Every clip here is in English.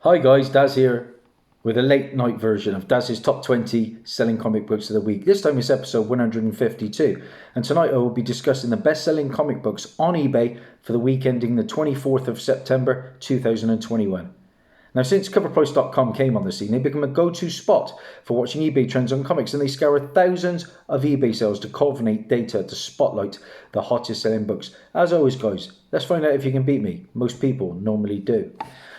Hi guys, Daz here with a late night version of Daz's top 20 selling comic books of the week. This time it's episode 152, and tonight I will be discussing the best selling comic books on eBay for the week ending the 24th of September 2021. Now, since coverprice.com came on the scene, they've become a go-to spot for watching eBay trends on comics, and they scour thousands of eBay sales to culminate data to spotlight the hottest selling books. As always guys, let's find out if you can beat me. Most people normally do.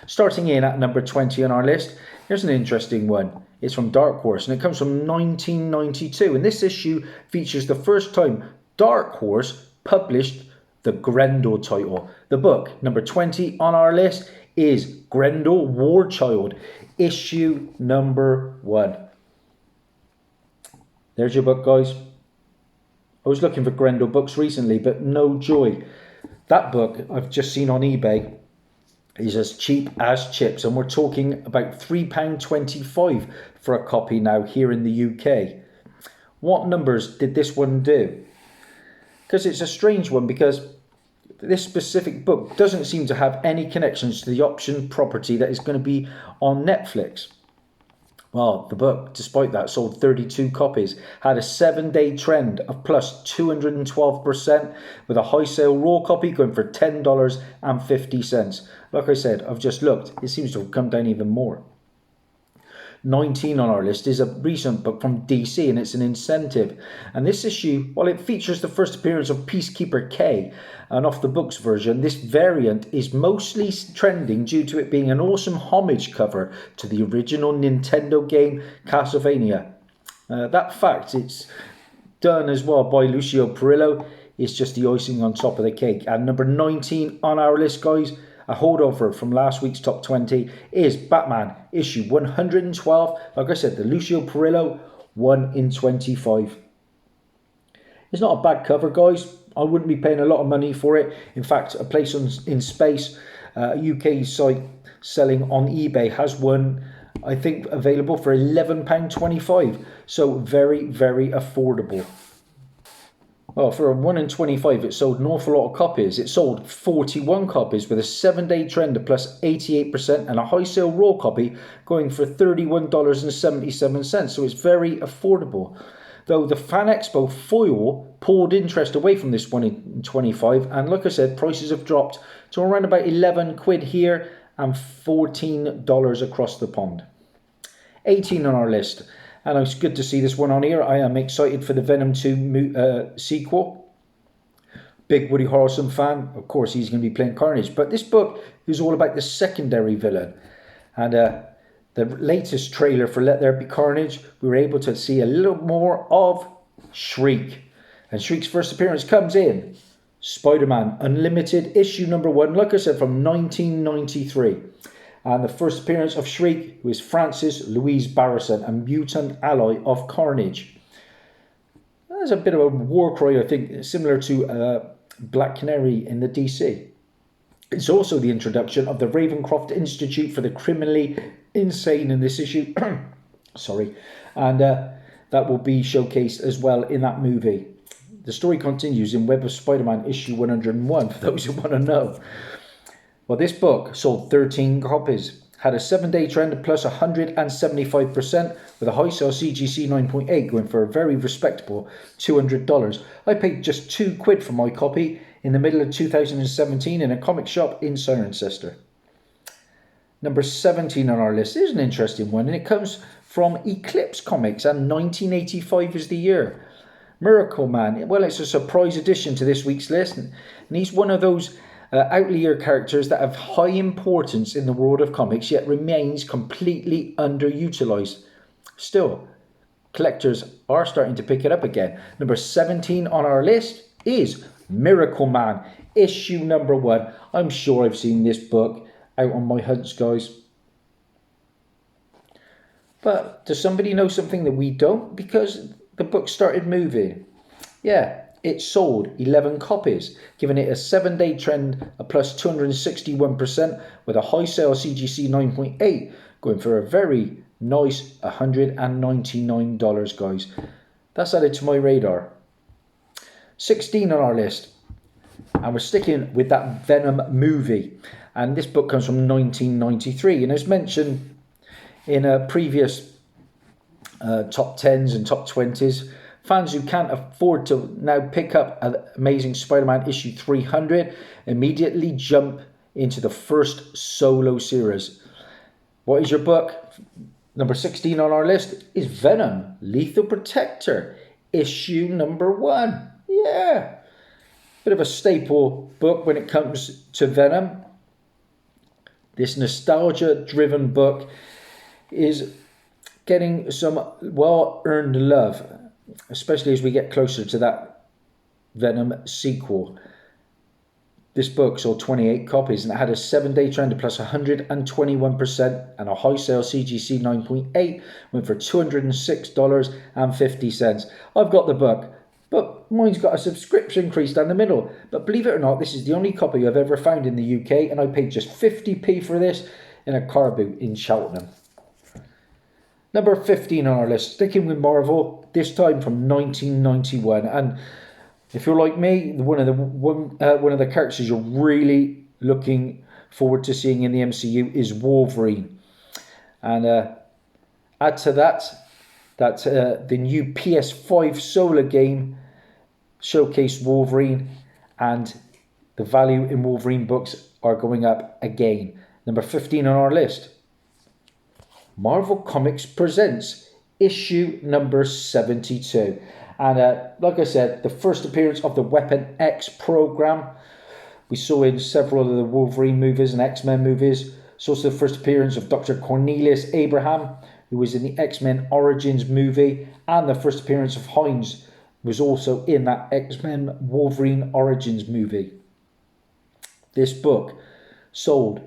Starting in at number 20 on our list, here's an interesting one. It's from Dark Horse and it comes from 1992, and this issue features the first time Dark Horse published the Grendel title. The book, number 20 on our list, is Grendel War Child, issue number 1. There's your book, guys. I was looking for Grendel books recently, but no joy. That book I've just seen on eBay is as cheap as chips, and we're talking about £3.25 for a copy now here in the UK. What numbers did this one do? Because it's a strange one, because this specific book doesn't seem to have any connections to the option property that is going to be on Netflix. Well, the book, despite that, sold 32 copies, had a 7-day trend of plus 212%, with a high sale raw copy going for $10.50. Like I said, I've just looked, it seems to have come down even more. 19 on our list is a recent book from DC, and it's an incentive. And this issue, while it features the first appearance of Peacekeeper K, and off the books version, this variant is mostly trending due to it being an awesome homage cover to the original Nintendo game Castlevania. That fact, it's done as well by Lucio Perillo, is just the icing on top of the cake. And number 19 on our list, guys, a holdover from last week's top 20, is Batman issue 112. Like I said, the Lucio Perillo 1 in 25. It's not a bad cover, guys. I wouldn't be paying a lot of money for it. In fact, a place in space, a UK site selling on eBay, has one, I think, available for £11.25. So very, very affordable. Well, for a 1 in 25, it sold an awful lot of copies. It sold 41 copies with a 7-day trend of plus 88% and a high sale raw copy going for $31.77. So it's very affordable. Though the Fan Expo foil pulled interest away from this 1 in 25, and like I said, prices have dropped to around about 11 quid here and $14 across the pond. 18 on our list. And it's good to see this one on here. I am excited for the Venom 2 sequel. Big Woody Harrelson fan. Of course, he's going to be playing Carnage. But this book is all about the secondary villain. And the latest trailer for Let There Be Carnage, we were able to see a little more of Shriek. And Shriek's first appearance comes in Spider-Man Unlimited issue number 1. Like I said, from 1993. And the first appearance of Shriek was Francis Louise Barrison, a mutant ally of Carnage. That's a bit of a war cry, I think, similar to Black Canary in the DC. It's also the introduction of the Ravencroft Institute for the Criminally Insane in this issue. Sorry. And that will be showcased as well in that movie. The story continues in Web of Spider-Man issue 101, for those who want to know. Well, this book sold 13 copies, had a 7-day trend of plus 175%, with a high sale CGC 9.8 going for a very respectable $200. I paid just £2 for my copy in the middle of 2017 in a comic shop in Cirencester. Number 17 on our list is an interesting one, and it comes from Eclipse Comics, and 1985 is the year. Miracle Man, well, it's a surprise addition to this week's list, and he's one of those outlier characters that have high importance in the world of comics, yet remains completely underutilized. Still, collectors are starting to pick it up again. Number 17 on our list is Miracle Man, issue number 1. I'm sure I've seen this book out on my hunts, guys. But does somebody know something that we don't? Because the book started moving. Yeah. It sold 11 copies, giving it a 7-day trend of plus 261%, with a high sale CGC 9.8 going for a very nice $199, guys. That's added to my radar. 16 on our list. And we're sticking with that Venom movie. And this book comes from 1993. And as mentioned in a previous top 10s and top 20s, fans who can't afford to now pick up Amazing Spider-Man issue 300 immediately jump into the first solo series. What is your book? Number 16 on our list is Venom, Lethal Protector, issue number 1. Yeah. Bit of a staple book when it comes to Venom. This nostalgia-driven book is getting some well-earned love, especially as we get closer to that Venom sequel. This book sold 28 copies and it had a 7-day trend plus 121%, and a high sale CGC 9.8 went for $206.50. I've got the book, but mine's got a subscription crease down the middle. But believe it or not, this is the only copy I've ever found in the UK, and I paid just 50p for this in a car boot in Cheltenham. Number 15 on our list, sticking with Marvel, this time from 1991. And if you're like me, one of the characters you're really looking forward to seeing in the MCU is Wolverine. And add to that the new PS5 solar game showcased Wolverine, and the value in Wolverine books are going up again. Number 15 on our list, Marvel Comics presents issue number 72. And like I said, the first appearance of the Weapon X program we saw in several of the Wolverine movies and X-Men movies. It's also the first appearance of Dr. Cornelius Abraham, who was in the X-Men Origins movie, and the first appearance of Hines was also in that X-Men Wolverine Origins movie. This book sold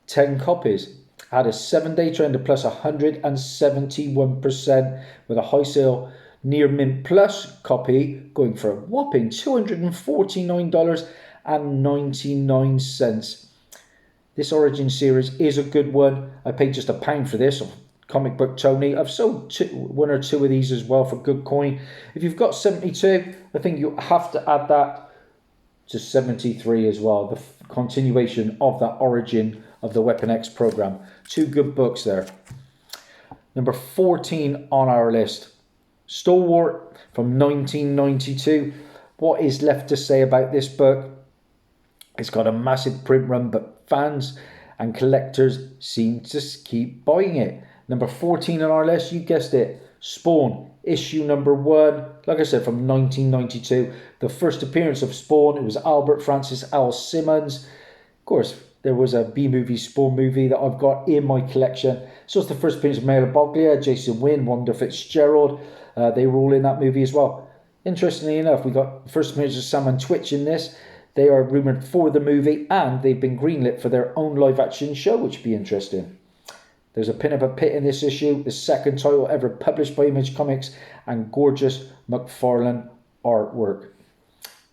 10 copies, had a 7-day trend of plus 171%, with a high sale near mint plus copy going for a whopping $249.99. This Origin series is a good one. I paid just £1 for this. Comic Book Tony. I've sold one or two of these as well for good coin. If you've got 72, I think you have to add that to 73 as well. The continuation of that Origin of the Weapon X program. Two good books there. Number 14 on our list, Stalwart from 1992. What is left to say about this book? It's got a massive print run, but fans and collectors seem to keep buying it. Number 14 on our list, you guessed it, Spawn, issue number 1. Like I said, from 1992. The first appearance of Spawn, it was Albert Francis L. Simmons. Of course, there was a B-movie Spawn movie that I've got in my collection. So it's the first appearance of Mayor Boglia, Jason Wynn, Wanda Fitzgerald. They were all in that movie as well. Interestingly enough, we got first appearance of Sam and Twitch in this. They are rumoured for the movie, and they've been greenlit for their own live-action show, which would be interesting. There's a pin of a pit in this issue, the second title ever published by Image Comics, and gorgeous McFarlane artwork.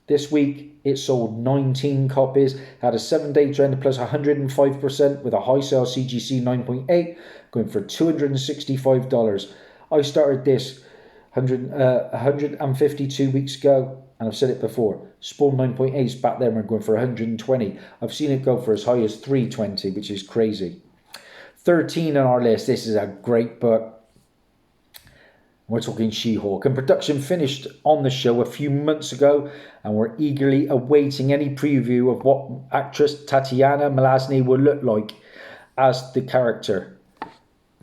This week, it sold 19 copies, had a 7-day trend plus 105%, with a high sale CGC 9.8 going for $265. I started this 152 weeks ago, and I've said it before, Spawn 9.8 is back there and we're going for 120. I've seen it go for as high as 320, which is crazy. 13 on our list, this is a great book. We're talking She-Hulk, and production finished on the show a few months ago, and we're eagerly awaiting any preview of what actress Tatiana Maslany will look like as the character.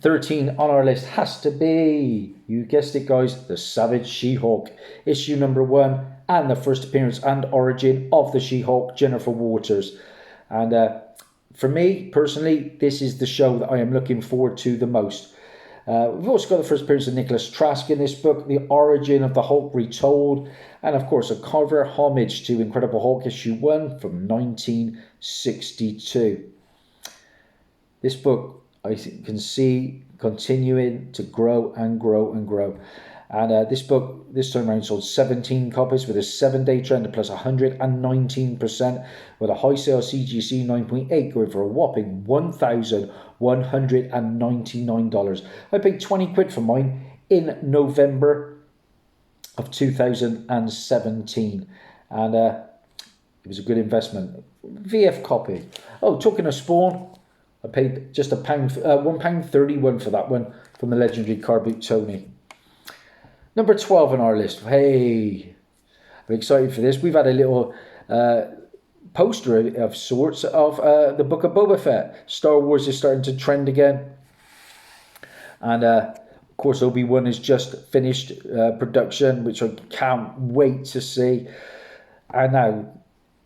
13 on our list has to be, you guessed it guys, The Savage She-Hulk, issue number 1, and the first appearance and origin of the She-Hulk, Jennifer Waters. And for me, personally, this is the show that I am looking forward to the most. We've also got the first appearance of Nicholas Trask in this book, the origin of the Hulk retold, and of course a cover homage to Incredible Hulk issue 1 from 1962. This book I can see continuing to grow and grow and grow. And this book, this time around, sold 17 copies with a 7-day trend of plus 119%, with a high sale CGC 9.8 going for a whopping $1,199. I paid 20 quid for mine in November of 2017. And It was a good investment. VF copy. Oh, talking of Spawn, I paid just £1.31 for that one from the legendary Car Boot Tony. Number 12 on our list. Hey, I'm excited for this. We've had a little poster of sorts of the Book of Boba Fett. Star Wars is starting to trend again. And of course, Obi-Wan has just finished production, which I can't wait to see. And now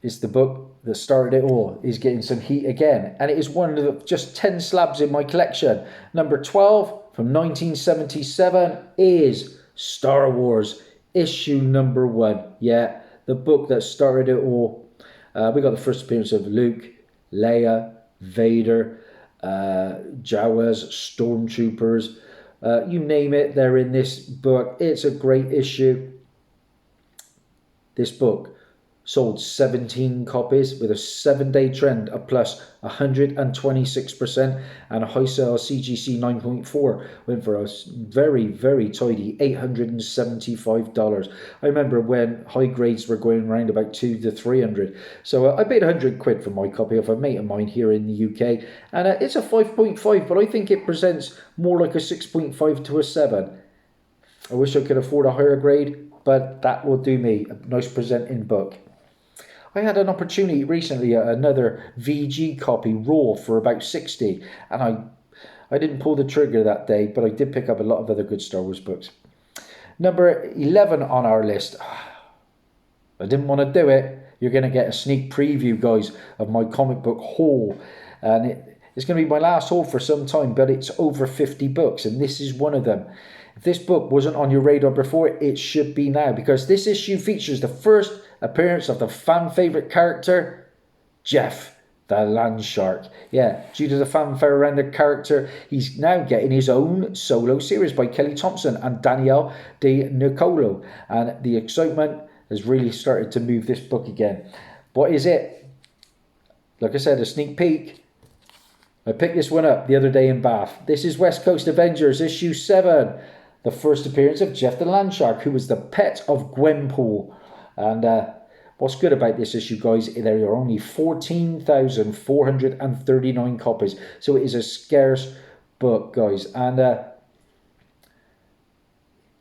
it's the book that started it all is getting some heat again. And it is one of the just 10 slabs in my collection. Number 12 from 1977 is Star Wars issue number 1. Yeah, the book that started it all. We got the first appearance of Luke, Leia, Vader, Jawas, Stormtroopers. You name it, they're in this book. It's a great issue. This book sold 17 copies with a 7-day trend of plus 126% and a high sale CGC 9.4 went for a very, very tidy $875. I remember when high grades were going around about 200 to 300. So I paid 100 quid for my copy of a mate of mine here in the UK, and it's a 5.5, but I think it presents more like a 6.5 to a 7. I wish I could afford a higher grade, but that will do me. A nice presenting book. I had an opportunity recently at another VG copy, Raw, for about 60, and I didn't pull the trigger that day, but I did pick up a lot of other good Star Wars books. Number 11 on our list. I didn't want to do it. You're going to get a sneak preview, guys, of my comic book haul, and it's going to be my last haul for some time, but it's over 50 books, and this is one of them. If this book wasn't on your radar before, it should be now, because this issue features the first appearance of the fan favourite character, Jeff the Land Shark. Yeah, due to the fanfare around the character, he's now getting his own solo series by Kelly Thompson and Danielle De Nicolo, and the excitement has really started to move this book again. What is it? Like I said, a sneak peek. I picked this one up the other day in Bath. This is West Coast Avengers issue 7. The first appearance of Jeff the Land Shark, who was the pet of Gwenpool. And what's good about this issue, guys, there are only 14,439 copies. So it is a scarce book, guys. And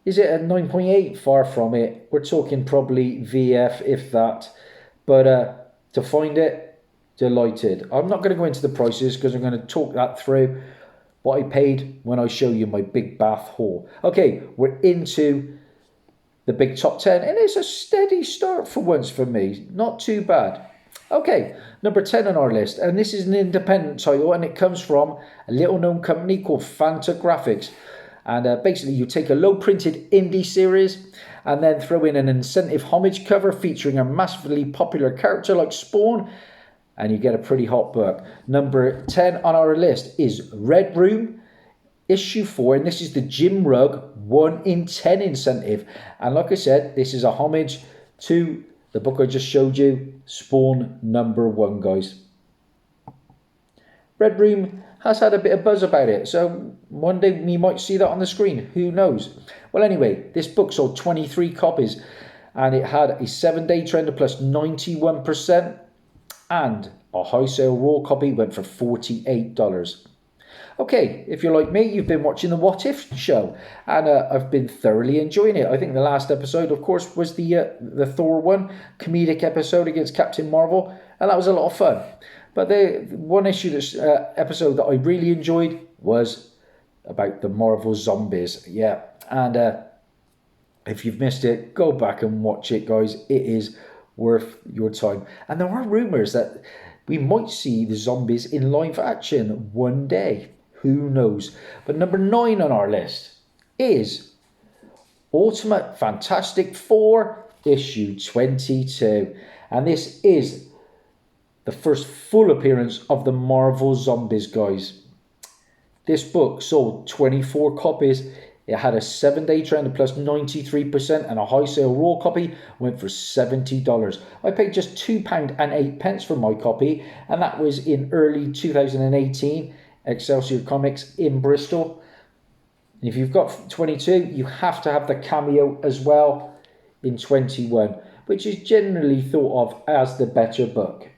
is it a 9.8? Far from it. We're talking probably VF, if that. But to find it, delighted. I'm not going to go into the prices because I'm going to talk that through. What I paid when I show you my big Bath haul. Okay, we're into the big top 10, and it's a steady start for once for me. Not too bad. Okay, number 10 on our list, and this is an independent title, and it comes from a little known company called Fantagraphics. And basically you take a low printed indie series and then throw in an incentive homage cover featuring a massively popular character like Spawn, and you get a pretty hot book. Number 10 on our list is Red Room, issue 4, and this is the Jim Rugg 1 in 10 incentive. And like I said, this is a homage to the book I just showed you, Spawn number 1, guys. Red Room has had a bit of buzz about it, so one day we might see that on the screen, who knows. Well, anyway, this book sold 23 copies, and it had a 7-day trend of plus 91%. And a high sale raw copy went for $48. Okay, if you're like me, you've been watching the What If show, and I've been thoroughly enjoying it. I think the last episode, of course, was the Thor one, comedic episode against Captain Marvel, and that was a lot of fun. But the one issue, this episode that I really enjoyed was about the Marvel zombies. Yeah, and if you've missed it, go back and watch it, guys. It is worth your time. And there are rumours that we might see the zombies in live action one day. Who knows? But number 9 on our list is Ultimate Fantastic Four issue 22. And this is the first full appearance of the Marvel zombies, guys. This book sold 24 copies. It had a 7-day trend of plus 93%, and a high sale raw copy went for $70. I paid just £2.08 for my copy, and that was in early 2018, Excelsior Comics in Bristol. And if you've got 22, you have to have the cameo as well in 21. which is generally thought of as the better book.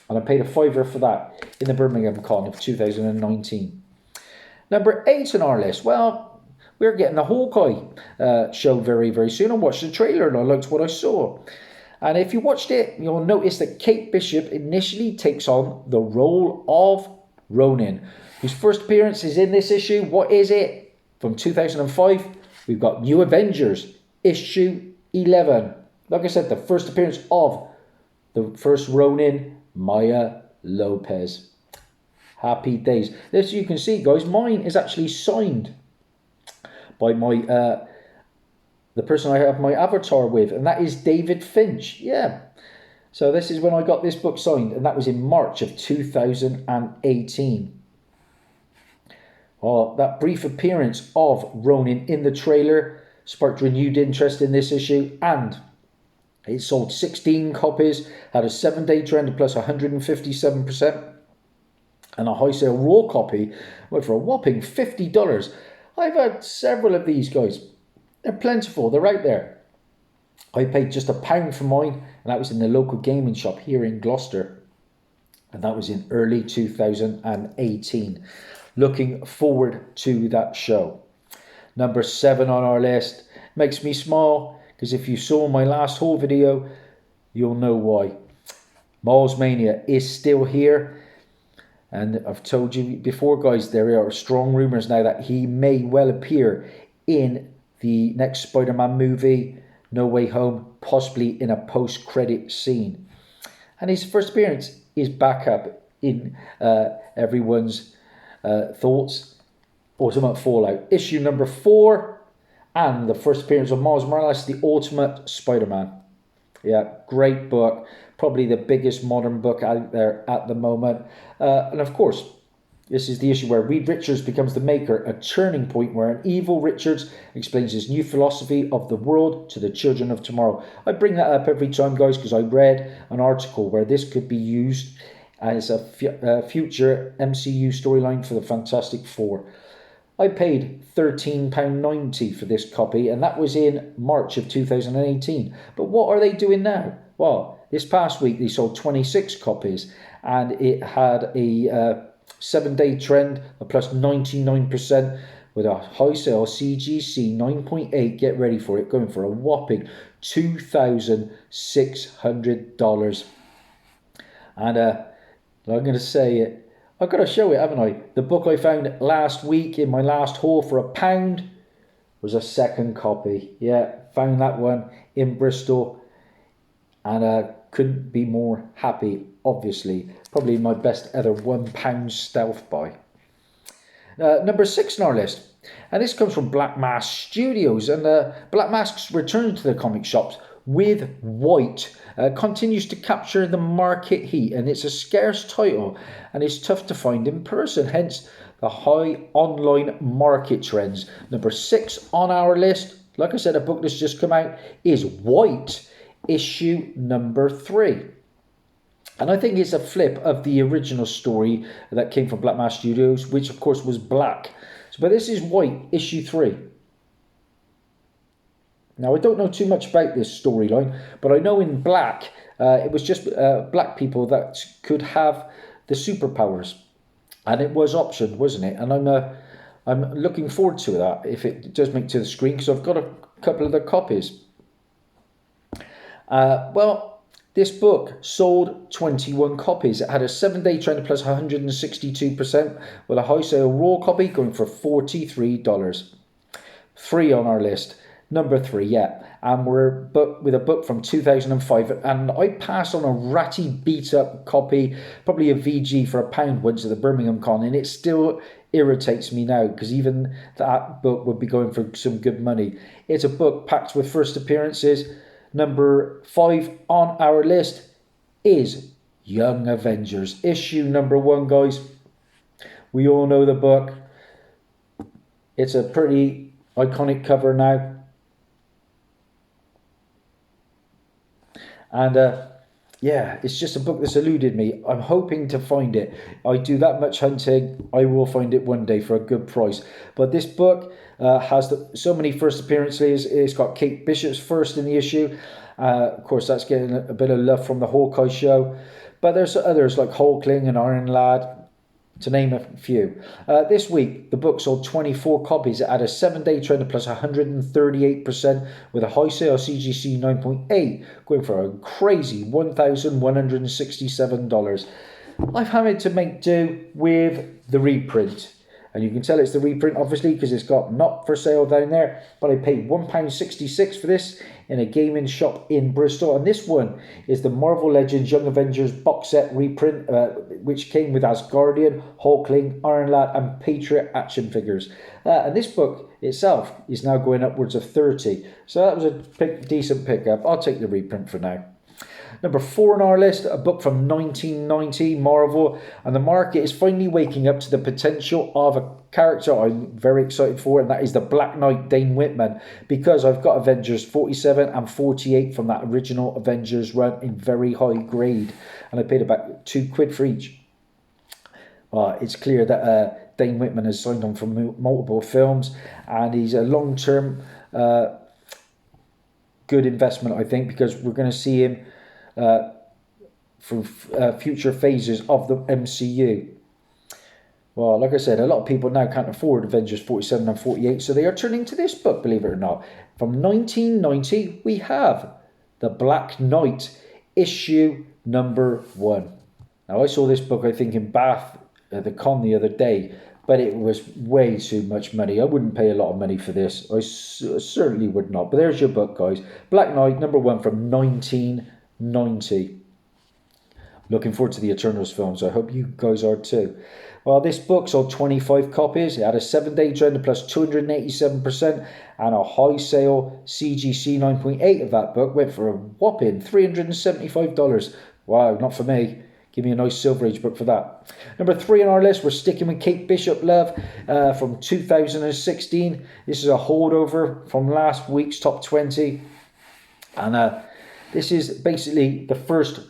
And I paid a £5 for that in the Birmingham Con of 2019. Number 8 on our list. Well, we're getting the Hawkeye show very, very soon. I watched the trailer and I liked what I saw. And if you watched it, you'll notice that Kate Bishop initially takes on the role of Ronin, whose first appearance is in this issue. What is it? From 2005, we've got New Avengers, issue 11. Like I said, the first appearance of the first Ronin, Maya Lopez. Happy days. As you can see, guys, mine is actually signed by my the person I have my avatar with, and that is David Finch. Yeah. So this is when I got this book signed, and that was in March of 2018. Well, that brief appearance of Ronin in the trailer sparked renewed interest in this issue, and it sold 16 copies, had a 7-day trend of plus 157%, and a high sale raw copy went for a whopping $50. I've had several of these, guys. They're plentiful, they're out there. I paid just £1 for mine, and that was in the local gaming shop here in Gloucester. And that was in early 2018. Looking forward to that show. Number 7 on our list. Makes me smile, because if you saw my last haul video, you'll know why. Miles Mania is still here. And I've told you before, guys, there are strong rumours now that he may well appear in the next Spider-Man movie, No Way Home, possibly in a post-credit scene. And his first appearance is back up in everyone's thoughts. Ultimate Fallout, issue number 4, and the first appearance of Miles Morales, the Ultimate Spider-Man. Yeah, great book. Probably the biggest modern book out there at the moment. And of course, this is the issue where Reed Richards becomes the Maker, a turning point where an evil Richards explains his new philosophy of the world to the children of tomorrow. I bring that up every time, guys, because I read an article where this could be used as a future MCU storyline for the Fantastic Four. I paid £13.90 for this copy, and that was in March of 2018. But what are they doing now? Well, this past week they sold 26 copies, and it had a 7-day trend of plus 99% with a high sale CGC 9.8. Get ready for it, going for a whopping $2,600. And I'm going to say it. I've got to show it, haven't I? The book I found last week in my last haul for £1 was a second copy. Yeah, found that one in Bristol, and couldn't be more happy, obviously. Probably my best ever £1 stealth buy. Number 6 on our list, and this comes from Black Mask Studios, and Black Mask's return to the comic shops with White continues to capture the market heat, and it's a scarce title and it's tough to find in person, hence the high online market trends. Number 6 on our list, like I said, a book that's just come out, is White, issue number 3. And I think it's a flip of the original story that came from Black Mask Studios, which of course was black. But this is White, issue 3. Now, I don't know too much about this storyline, but I know in black, it was just black people that could have the superpowers. And it was optioned, wasn't it? And I'm looking forward to that, if it does make it to the screen, because I've got a couple of the copies. Well, this book sold 21 copies. It had a 7-day trend plus 162%, with a high sale raw copy going for $43. 3 on our list. Number 3, yeah. And we're with a book from 2005. And I passed on a ratty beat-up copy, probably a VG for £1 once at the Birmingham Con. And it still irritates me now, because even that book would be going for some good money. It's a book packed with first appearances. Number 5 on our list is Young Avengers, issue number 1, guys. We all know the book. It's a pretty iconic cover now. And yeah, it's just a book that's eluded me. I'm hoping to find it. I do that much hunting. I will find it one day for a good price. But this book has so many first appearances. It's got Kate Bishop's first in the issue. Of course, that's getting a bit of love from the Hawkeye show. But there's others like Hulkling and Iron Lad, to name a few. This week, the book sold 24 copies at a 7-day trend of plus 138%, with a high sale CGC 9.8 going for a crazy $1,167. I've had to make do with the reprint. And you can tell it's the reprint, obviously, because it's got not for sale down there. But I paid £1.66 for this in a gaming shop in Bristol. And this one is the Marvel Legends Young Avengers box set reprint, which came with Asgardian, Hulkling, Iron Lad, and Patriot action figures. And this book itself is now going upwards of 30. So that was a decent pickup. I'll take the reprint for now. Number 4 on our list, a book from 1990, Marvel, and the market is finally waking up to the potential of a character I'm very excited for, and that is the Black Knight, Dane Whitman, because I've got Avengers 47 and 48 from that original Avengers run in very high grade, and I paid about £2 for each. It's clear that Dane Whitman has signed on for multiple films, and he's a long-term good investment, I think, because we're going to see him for future phases of the MCU. Well, like I said, a lot of people now can't afford Avengers 47 and 48, so they are turning to this book, believe it or not. From 1990, we have The Black Knight, issue number 1. Now, I saw this book, I think, in Bath at the con the other day, but it was way too much money. I wouldn't pay a lot of money for this. I certainly would not. But there's your book, guys. Black Knight, number 1 from 1990. Looking forward to the Eternals films. I hope you guys are too. Well, this book sold 25 copies. It had a 7-day trend of plus 287%, and a high sale CGC 9.8 of that book went for a whopping $375. Wow, not for me. Give me a nice Silver Age book for that. Number 3 on our list, we're sticking with Kate Bishop Love from 2016. This is a holdover from last week's top 20. And this is basically the first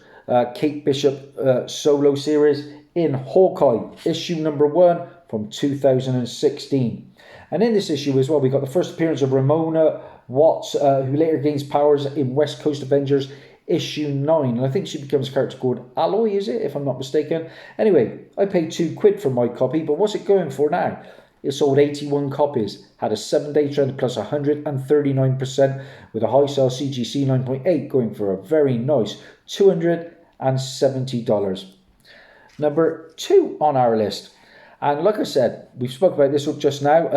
Kate Bishop solo series in Hawkeye, issue number 1 from 2016. And in this issue as well, we got the first appearance of Ramona Watts, who later gains powers in West Coast Avengers issue 9. And I think she becomes a character called Alloy, is it, if I'm not mistaken? Anyway, I paid £2 for my copy, but what's it going for now? It sold 81 copies, had a 7-day trend plus 139%, with a high sale CGC 9.8 going for a very nice $270. Number 2 on our list, and like I said, we've spoken about this just now,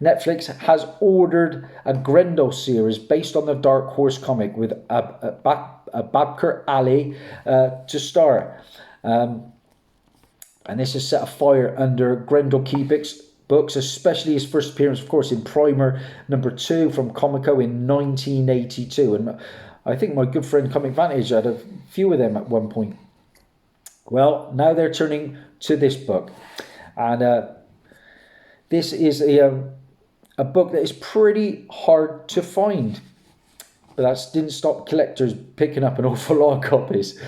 Netflix has ordered a Grendel series based on the Dark Horse comic with Babker Ali to star. And this is set afire under Grendel Keepick's books, especially his first appearance, of course, in Primer number 2 from Comico in 1982. And I think my good friend Comic Vantage had a few of them at one point. Well, now they're turning to this book. And this is a book that is pretty hard to find. But that didn't stop collectors picking up an awful lot of copies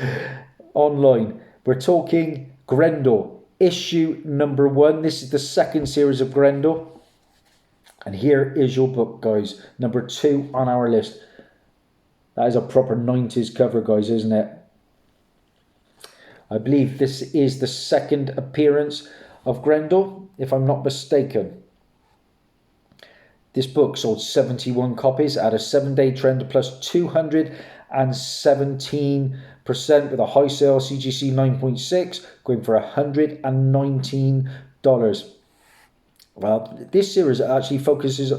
online. We're talking Grendel, issue number 1. This is the second series of Grendel. And here is your book, guys. Number 2 on our list. That is a proper 90s cover, guys, isn't it? I believe this is the second appearance of Grendel, if I'm not mistaken. This book sold 71 copies at a 7-day trend plus 217%, with a high sale CGC 9.6 going for $119. Well, this series actually focuses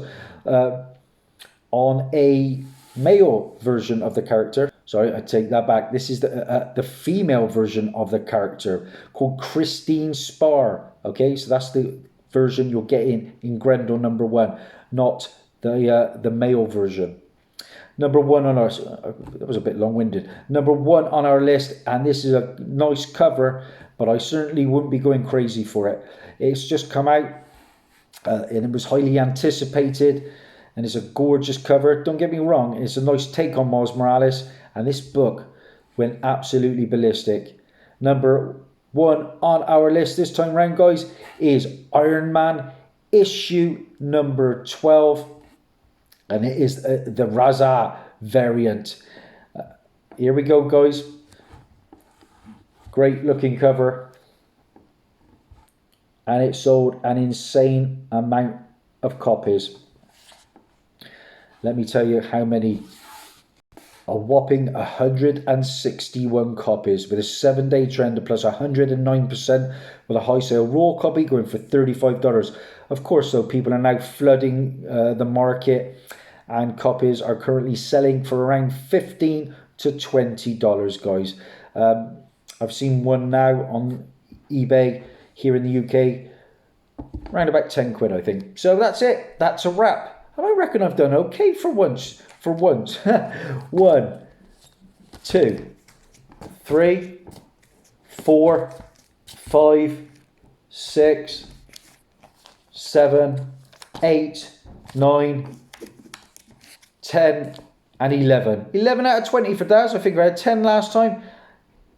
on a male version of the character. Sorry, I take that back. This is the female version of the character called Christine Spar. Okay, so that's the version you'll get in Grendel number 1, not the male version. Number 1 on our, that was a bit long-winded. Number 1 on our list, and this is a nice cover, but I certainly wouldn't be going crazy for it. It's just come out, and it was highly anticipated, and it's a gorgeous cover. Don't get me wrong, it's a nice take on Miles Morales, and this book went absolutely ballistic. Number 1 on our list this time round, guys, is Iron Man, issue number 12. And it is the Raza variant. Here we go, guys. Great looking cover. And it sold an insane amount of copies. Let me tell you how many. A whopping 161 copies with a 7-day trend of plus 109% with a high sale. Raw copy going for $35. Of course, though, people are now flooding the market, and copies are currently selling for around $15 to $20, guys. I've seen one now on eBay here in the UK, around about 10 quid, I think. So that's it. That's a wrap. And I reckon I've done okay for once. 1, 2, 3, 4, 5, 6, 7, 8, 9, 10 and 11. 11 out of 20 for Daz. I think I had 10 last time.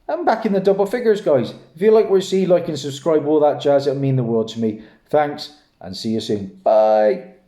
I'm back in the double figures, guys. If you like what you see, like and subscribe, all that jazz. It'll mean the world to me. Thanks and see you soon. Bye.